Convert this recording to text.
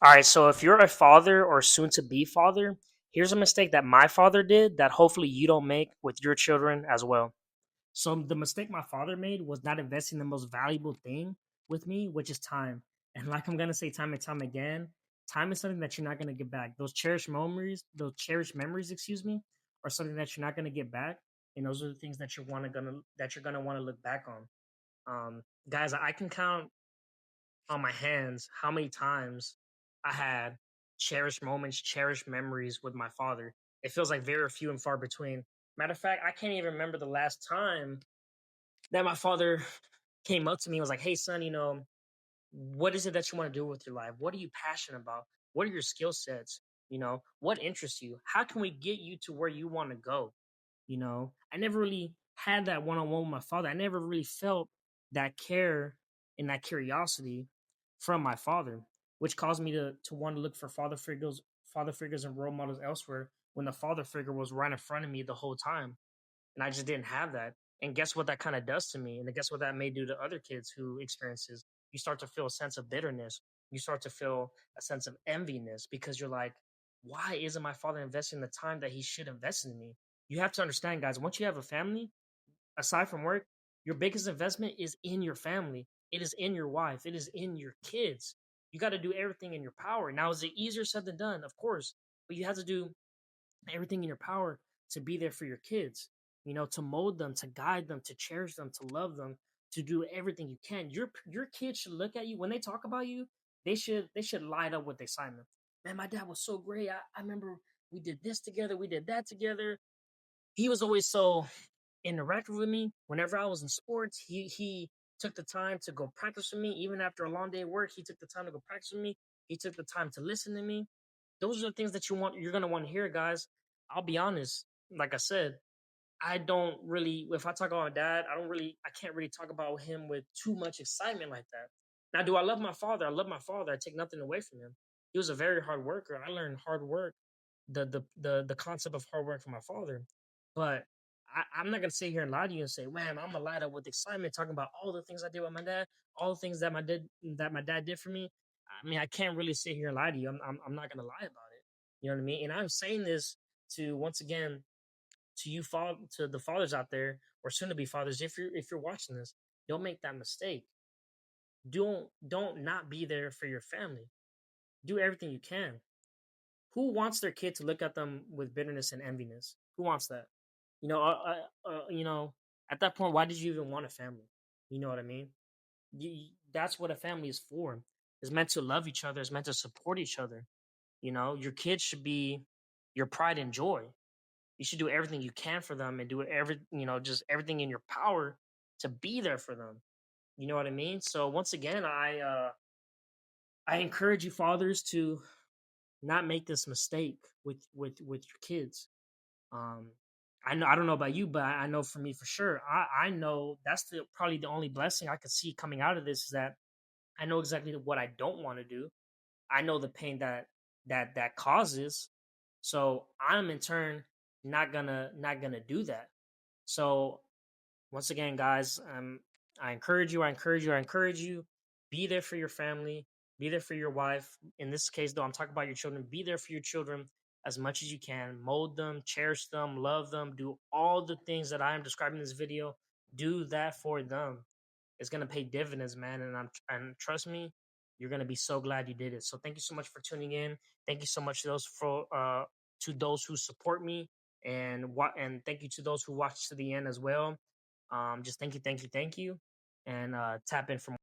All right, so if you're a father or soon to be father, here's a mistake that my father did that hopefully you don't make with your children as well. So the mistake my father made was not investing the most valuable thing with me, which is time. And like I'm gonna say time and time again, time is something that you're not gonna get back. Those cherished memories, excuse me, are something that you're not gonna get back. And those are the things that you're gonna want to look back on. Guys, I can count on my hands how many times I had cherished moments, cherished memories with my father. It feels like very few and far between. Matter of fact, I can't even remember the last time that my father came up to me and was like, "Hey, son, what is it that you want to do with your life? What are you passionate about? What are your skill sets? What interests you? How can we get you to where you want to go?" I never really had that one on one with my father. I never really felt that care and that curiosity from my father, which caused me to want to look for father figures and role models elsewhere when the father figure was right in front of me the whole time. And I just didn't have that. And guess what that kind of does to me? And guess what that may do to other kids who experiences? You start to feel a sense of bitterness. You start to feel a sense of enviness because you're like, why isn't my father investing the time that he should invest in me? You have to understand, guys, once you have a family, aside from work, your biggest investment is in your family. It is in your wife. It is in your kids. You got to do everything in your power. Now, is it easier said than done? Of course. But you have to do everything in your power to be there for your kids, to mold them, to guide them, to cherish them, to love them, to do everything you can. Your kids should look at you when they talk about you, they should light up with excitement. Man, my dad was so great. I remember we did this together, we did that together. He was always so interactive with me. Whenever I was in sports, he took the time to go practice with me. Even after a long day of work, he took the time to go practice with me. He took the time to listen to me. Those are the things that you're gonna want to hear, guys. I'll be honest. Like I said, I don't really. If I talk about my dad, I can't really talk about him with too much excitement like that. Now, do I love my father? I love my father. I take nothing away from him. He was a very hard worker. I learned hard work, the concept of hard work from my father. But I'm not gonna sit here and lie to you and say, man, I'm gonna light up with excitement talking about all the things I did with my dad, all the things that my dad did for me. I mean, I can't really sit here and lie to you. I'm not gonna lie about it. You know what I mean? And I'm saying this to once again to you, to the fathers out there or soon to be fathers. If you're watching this, don't make that mistake. Don't not be there for your family. Do everything you can. Who wants their kid to look at them with bitterness and enviness? Who wants that? You know, at that point, why did you even want a family? You know what I mean? That's what a family is for. It's meant to love each other. It's meant to support each other. Your kids should be your pride and joy. You should do everything you can for them and do just everything in your power to be there for them. You know what I mean? So once again, I encourage you fathers to not make this mistake with your kids. Um, I don't know about you, but I know for me for sure. I know that's probably the only blessing I could see coming out of this is that I know exactly what I don't want to do. I know the pain that causes. So I'm in turn not gonna do that. So once again, guys, I encourage you. I encourage you. I encourage you. Be there for your family. Be there for your wife. In this case, though, I'm talking about your children. Be there for your children as much as you can. Mold them, cherish them, love them. Do all the things that I am describing in this video. Do that for them. It's gonna pay dividends, man. And trust me, you're gonna be so glad you did it. So thank you so much for tuning in. Thank you so much to those who support me, and thank you to those who watch to the end as well. Just thank you, thank you, thank you, and tap in for more.